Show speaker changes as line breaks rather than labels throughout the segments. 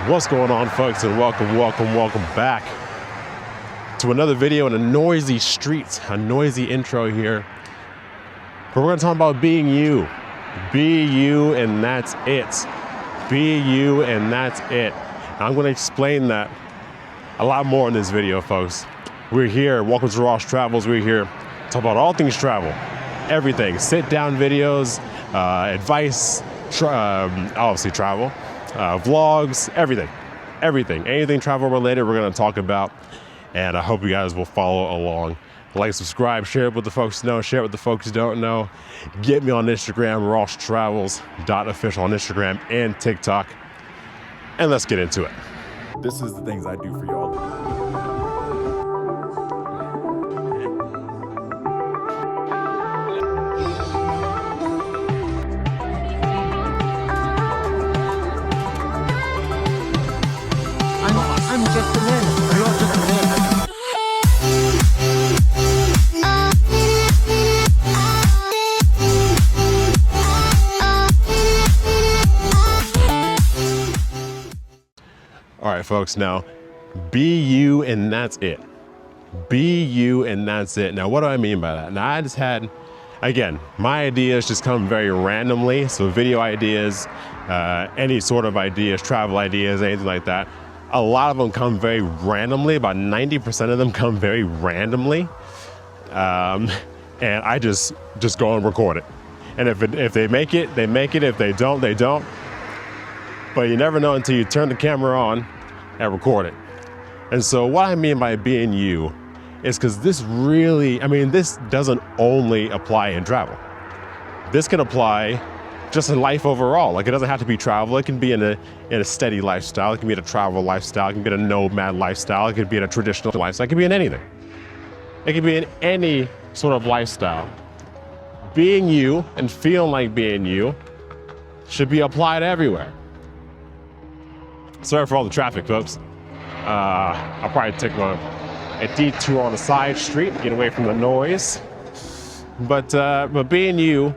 What's going on, folks, and welcome back to another video in a noisy street, a noisy intro here. But we're going to talk about being you. Be you, and that's it. Be you, and that's it. And I'm going to explain that a lot more in this video, folks. We're here. Welcome to Ross Travels. We're here to talk about all things travel, everything, sit-down videos, advice, obviously travel. Vlogs, anything travel related we're going to talk about, and I hope you guys will follow along. Like, subscribe, share it with the folks who know, share it with the folks who don't know. Get me on Instagram, rosstravelsofficial on Instagram and TikTok, and let's get into it.
This is the things I do for y'all.
I'm just a man. You're just a man.
All right, folks, now be you and that's it. Be you and that's it. Now, what do I mean by that? Now, I just had, again, my ideas just come very randomly. So video ideas, any sort of ideas, travel ideas, anything like that. A lot of them come very randomly. About 90% of them come very randomly. And I just go and record it. And if they make it, they make it. If they don't, they don't. But you never know until you turn the camera on and record it. And so what I mean by being you is because this really, this doesn't only apply in travel. This can apply just in life overall. Like, it doesn't have to be travel. It can be in a steady lifestyle. It can be in a travel lifestyle. It can be in a nomad lifestyle. It could be in a traditional lifestyle. It can be in anything. It can be in any sort of lifestyle. Being you and feeling like being you should be applied everywhere. Sorry for all the traffic, folks. I'll probably take a detour on the side street, get away from the noise. But being you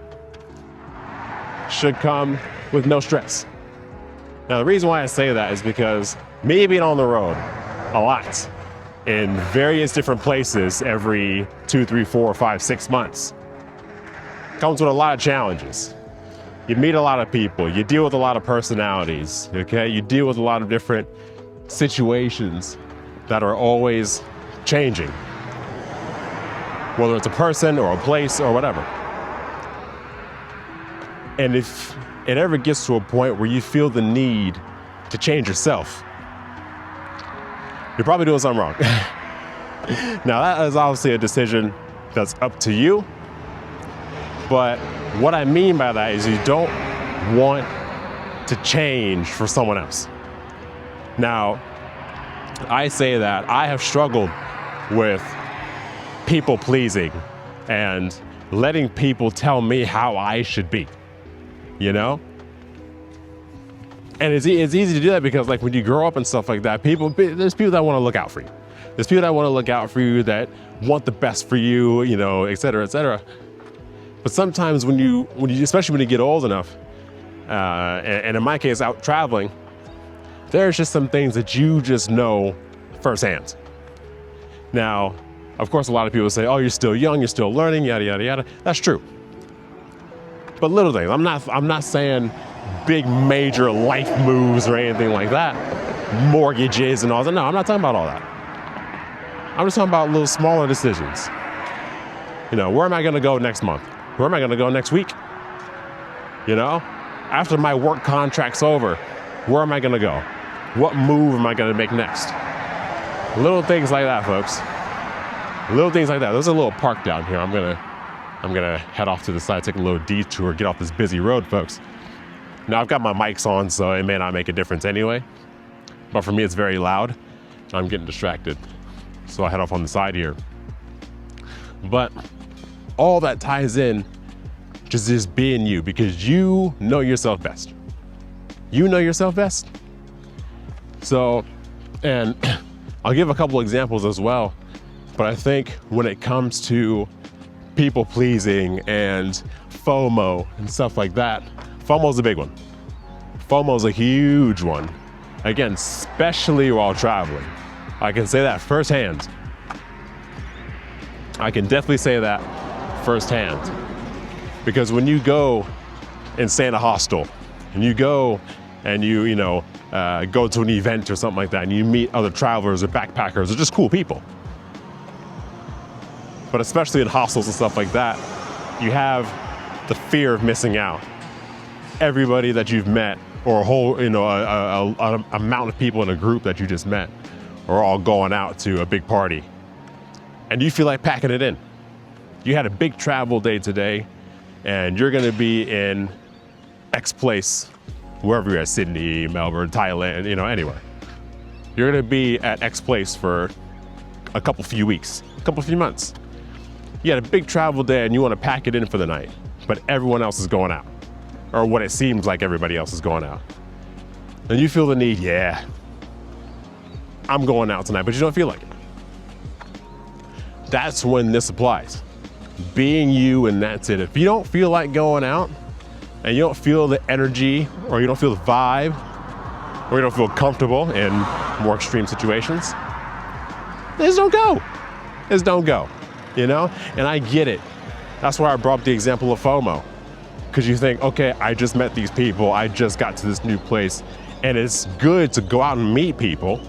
should come with no stress. Now, the reason why I say that is because me being on the road a lot in various different places every 2, 3, 4, 5, 6 months comes with a lot of challenges. You meet a lot of people, you deal with a lot of personalities, okay? You deal with a lot of different situations that are always changing, whether it's a person or a place or whatever. And if it ever gets to a point where you feel the need to change yourself, you're probably doing something wrong. Now, that is obviously a decision that's up to you. But what I mean by that is you don't want to change for someone else. Now, I say that I have struggled with people pleasing and letting people tell me how I should be, you know? And it's easy to do that because, like, when you grow up and stuff like that, there's people that want to look out for you. There's people that want to look out for you, that want the best for you, you know, et cetera, et cetera. But sometimes when you, especially when you get old enough, and in my case, out traveling, there's just some things that you just know firsthand. Now, of course, a lot of people say, oh, you're still young, you're still learning, yada, yada, yada. That's true. But little things, I'm not saying big major life moves or anything like that, mortgages and all that. No, I'm not talking about all that. I'm just talking about little smaller decisions. You know, where am I gonna go next month? Where am I gonna go next week? You know, after my work contract's over, where am I gonna go? What move am I gonna make next? Little things like that, folks. Little things like that. There's a little park down here. I'm gonna head off to the side, take a little detour, get off this busy road, folks. Now, I've got my mics on, so it may not make a difference anyway. But for me, it's very loud. I'm getting distracted. So I head off on the side here. But all that ties in to just being you, because you know yourself best. You know yourself best. So, and I'll give a couple examples as well, but I think when it comes to people pleasing and FOMO and stuff like that, FOMO's a big one. FOMO's a huge one. Again, especially while traveling. I can say that firsthand. I can definitely say that firsthand. Because when you go and stay in a hostel, and you go and you go to an event or something like that, and you meet other travelers or backpackers or just cool people. But especially in hostels and stuff like that, you have the fear of missing out. Everybody that you've met, or a whole, a amount of people in a group that you just met, are all going out to a big party. And you feel like packing it in. You had a big travel day today, and you're gonna be in X place, wherever you're at, Sydney, Melbourne, Thailand, anywhere. You're gonna be at X place for a few weeks, few months. You had a big travel day and you wanna pack it in for the night, but everyone else is going out, or what it seems like everybody else is going out. And you feel the need, yeah, I'm going out tonight, but you don't feel like it. That's when this applies. Being you, and that's it. If you don't feel like going out, and you don't feel the energy, or you don't feel the vibe, or you don't feel comfortable in more extreme situations, just don't go. Just don't go, And I get it. That's why I brought up the example of FOMO. Because you think, okay, I just met these people, I just got to this new place, and it's good to go out and meet people,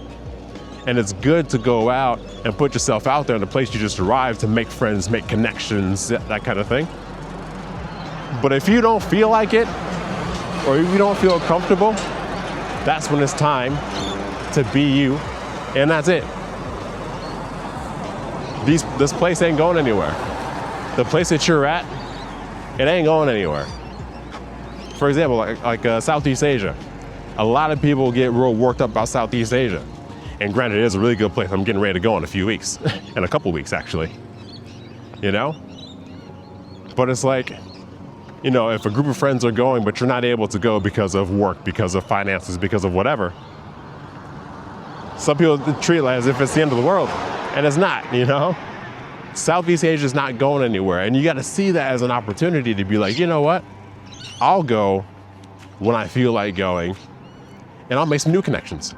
and it's good to go out and put yourself out there in the place you just arrived to make friends, make connections, that kind of thing. But if you don't feel like it, or if you don't feel comfortable, that's when it's time to be you, and that's it. This place ain't going anywhere. The place that you're at, it ain't going anywhere. For example, like Southeast Asia. A lot of people get real worked up about Southeast Asia. And granted, it is a really good place. I'm getting ready to go in a few weeks, in a couple weeks actually. But it's like, if a group of friends are going, but you're not able to go because of work, because of finances, because of whatever, some people treat it as if it's the end of the world, and it's not, Southeast Asia is not going anywhere, and you got to see that as an opportunity to be like, you know what? I'll go when I feel like going, and I'll make some new connections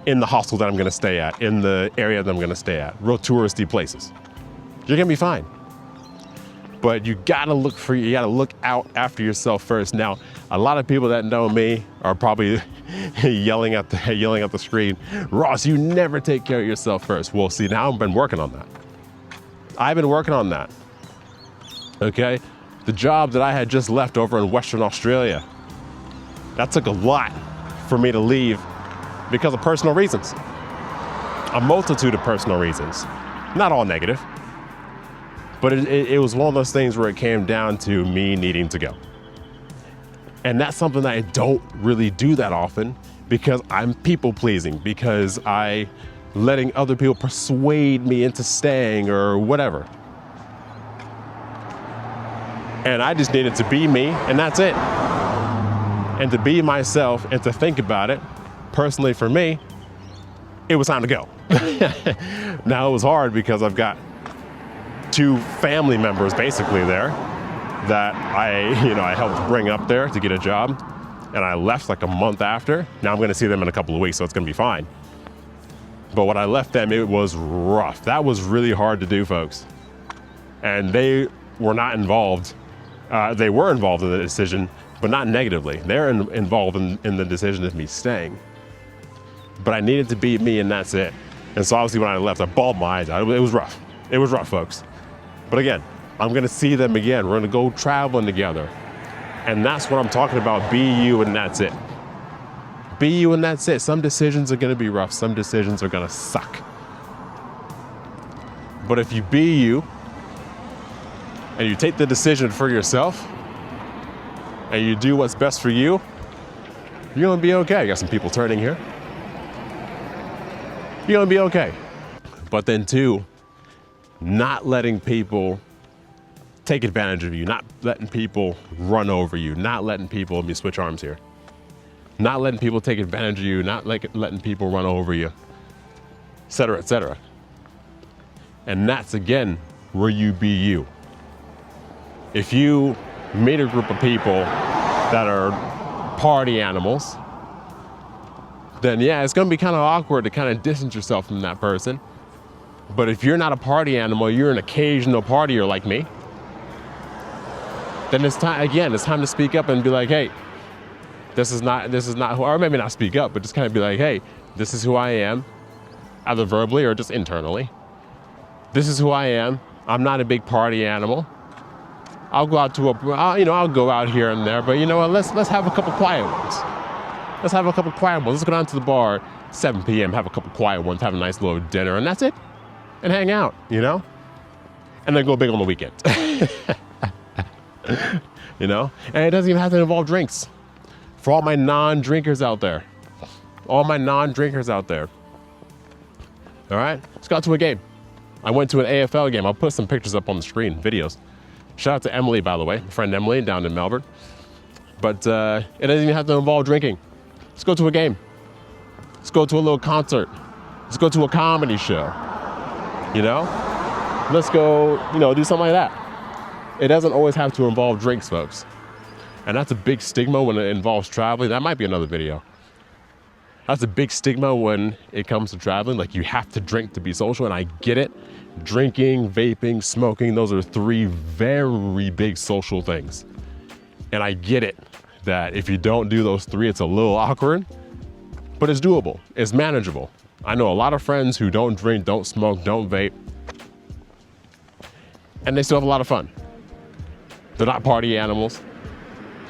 in the hostel that I'm going to stay at, in the area that I'm going to stay at, real touristy places. You're going to be fine. But you got to look out after yourself first. Now, a lot of people that know me are probably yelling at the screen, Ross, you never take care of yourself first. Well, see, now I've been working on that. Okay? The job that I had just left over in Western Australia, that took a lot for me to leave because of personal reasons. A multitude of personal reasons. Not all negative. But it was one of those things where it came down to me needing to go. And that's something that I don't really do that often because I'm people pleasing, because I letting other people persuade me into staying or whatever. And I just needed to be me, and that's it. And to be myself and to think about it, personally for me, it was time to go. Now it was hard because I've got 2 family members basically there that I helped bring up there to get a job, and I left like a month after. Now I'm gonna see them in a couple of weeks, so it's gonna be fine. But when I left them, it was rough. That was really hard to do, folks. And they were not involved. They were involved in the decision, but not negatively. They're involved in the decision of me staying. But I needed to be me, and that's it. And so obviously when I left, I bawled my eyes out. It was rough. It was rough, folks. But again, I'm gonna see them again. We're gonna go traveling together. And that's what I'm talking about. Be you, and that's it. Be you, and that's it. Some decisions are gonna be rough. Some decisions are gonna suck. But if you be you, and you take the decision for yourself, and you do what's best for you, you're gonna be okay. I got some people turning here. You're gonna be okay. But then too, not letting people take advantage of you, not letting people run over you, not letting people, let me switch arms here, not letting people take advantage of you, not letting people run over you, et cetera, et cetera. And that's, again, where you be you. If you meet a group of people that are party animals, then yeah, it's gonna be kind of awkward to kind of distance yourself from that person. But if you're not a party animal, you're an occasional partier like me, then it's time, again, it's time to speak up and be like, hey, this is not who, or maybe not speak up, but just kind of be like, hey, this is who I am, either verbally or just internally. This is who I am. I'm not a big party animal. I'll go out to I'll go out here and there, but you know what, let's have a couple quiet ones. Let's have a couple quiet ones. Let's go down to the bar, 7 p.m., have a couple quiet ones, have a nice little dinner, and that's it. And hang out, you know? And then go big on the weekend. You know? And it doesn't even have to involve drinks. For all my non-drinkers out there. All my non-drinkers out there. All right? Let's go out to a game. I went to an AFL game. I'll put some pictures up on the screen, videos. Shout out to Emily, by the way, my friend Emily down in Melbourne. But it doesn't even have to involve drinking. Let's go to a game. Let's go to a little concert. Let's go to a comedy show. You know? Let's go, do something like that. It doesn't always have to involve drinks, folks. And that's a big stigma when it involves traveling. That might be another video. That's a big stigma when it comes to traveling. Like, you have to drink to be social, and I get it. Drinking, vaping, smoking, those are 3 very big social things. And I get it that if you don't do those 3, it's a little awkward, but it's doable. It's manageable. I know a lot of friends who don't drink, don't smoke, don't vape, and they still have a lot of fun. They're not party animals,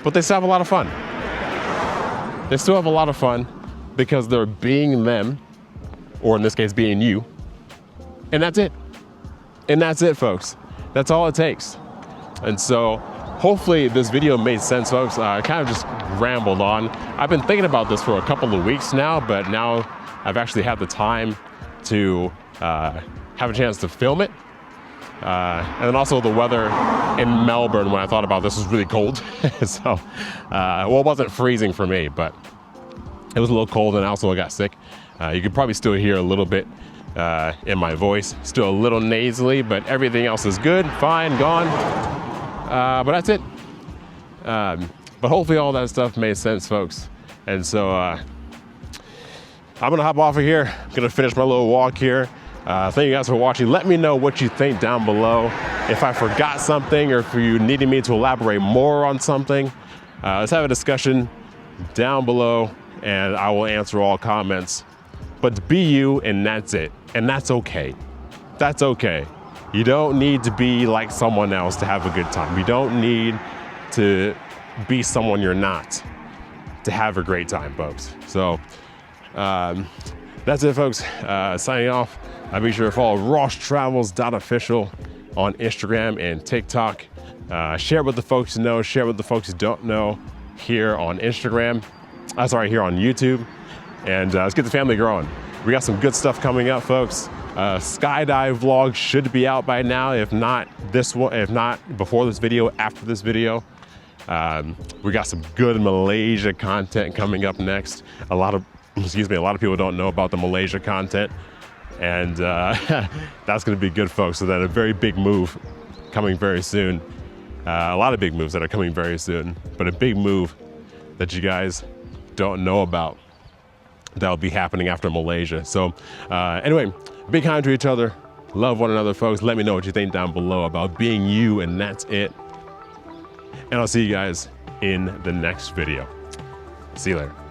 but they still have a lot of fun. They still have a lot of fun because they're being them, or in this case, being you, and that's it. And that's it, folks. That's all it takes. And so hopefully this video made sense, folks. I kind of just rambled on. I've been thinking about this for a couple of weeks now, but now I've actually had the time to have a chance to film it. And then also the weather in Melbourne, when I thought about this, was really cold. So, well, it wasn't freezing for me, but it was a little cold, and also I got sick. You could probably still hear a little bit in my voice, still a little nasally, but everything else is good, fine, gone. But that's it. But hopefully all that stuff made sense, folks. And so I'm gonna hop off of here. I'm gonna finish my little walk here. Thank you guys for watching. Let me know what you think down below. If I forgot something, or if you needed me to elaborate more on something, let's have a discussion down below, and I will answer all comments. But be you, and that's it. And that's okay. That's okay. You don't need to be like someone else to have a good time. You don't need to be someone you're not to have a great time, folks. So that's it, folks. Signing off. Be sure to follow rosstravels.official on Instagram and TikTok. Share with the folks who know, share with the folks who don't know here on Instagram. Here on YouTube. And let's get the family growing. We got some good stuff coming up, folks. Skydive vlog should be out by now. If not this one, if not before this video, after this video. We got some good Malaysia content coming up next. A lot of people don't know about the Malaysia content, and that's going to be good, folks. So that a very big move coming very soon. A lot of big moves that are coming very soon, but a big move that you guys don't know about that'll be happening after Malaysia. So anyway, be kind to each other, love one another, folks. Let me know what you think down below about being you, and that's it. And I'll see you guys in the next video. See you later.